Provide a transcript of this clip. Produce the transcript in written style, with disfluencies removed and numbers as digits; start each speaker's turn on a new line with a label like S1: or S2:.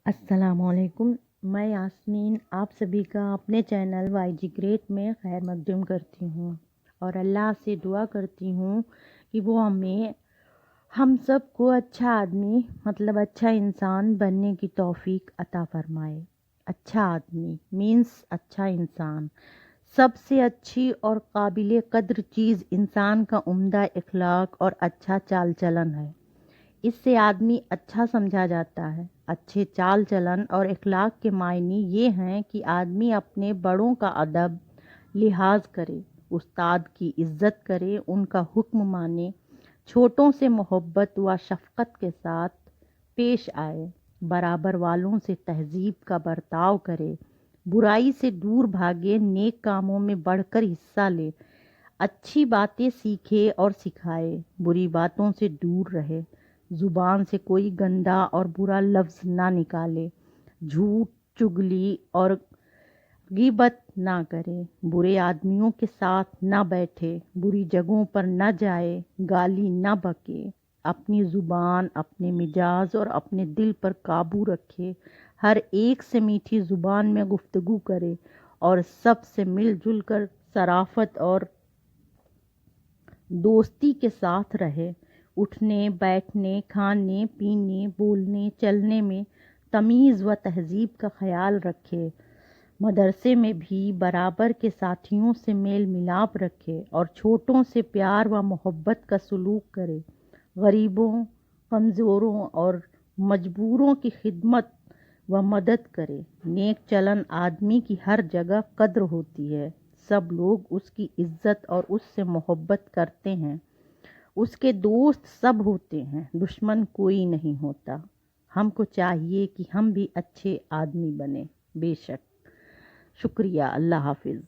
S1: अस्सलाम वालेकुम। मैं यास्मीन आप सभी का अपने चैनल वाईजी ग्रेट में खैर मकदूम करती हूँ और अल्लाह से दुआ करती हूँ कि वो हम सब को अच्छा आदमी मतलब अच्छा इंसान बनने की तौफीक अता फरमाए। अच्छा आदमी मीन्स अच्छा इंसान। सबसे अच्छी और काबिल कद्र चीज़ इंसान का उम्दा इखलाक और अच्छा चाल चलन है। इससे आदमी अच्छा समझा जाता है। अच्छे चाल चलन और इखलाक के मायने ये हैं कि आदमी अपने बड़ों का अदब लिहाज करे, उस्ताद की इज़्ज़त करे, उनका हुक्म माने, छोटों से मोहब्बत व शफ़क़त के साथ पेश आए, बराबर वालों से तहज़ीब का बर्ताव करे, बुराई से दूर भागे, नेक कामों में बढ़कर हिस्सा ले, अच्छी बातें सीखे और सिखाए, बुरी बातों से दूर रहे, ज़ुबान से कोई गंदा और बुरा लफ्ज़ ना निकाले, झूठ चुगली और गीबत ना करे, बुरे आदमियों के साथ ना बैठे, बुरी जगहों पर ना जाए, गाली ना बके, अपनी ज़ुबान अपने मिजाज और अपने दिल पर काबू रखे, हर एक से मीठी ज़ुबान में गुफ्तगू करे और सब से मिलजुल कर शराफत और दोस्ती के साथ रहे, उठने बैठने खाने पीने बोलने चलने में तमीज़ व तहज़ीब का ख्याल रखे, मदरसे में भी बराबर के साथियों से मेल मिलाप रखे और छोटों से प्यार व मोहब्बत का सलूक करे, गरीबों कमज़ोरों और मजबूरों की खिदमत व मदद करे। नेक चलन आदमी की हर जगह कद्र होती है, सब लोग उसकी इज़्ज़त और उससे मोहब्बत करते हैं, उसके दोस्त सब होते हैं, दुश्मन कोई नहीं होता। हमको चाहिए कि हम भी अच्छे आदमी बने। बेशक। शुक्रिया। अल्लाह हाफिज़।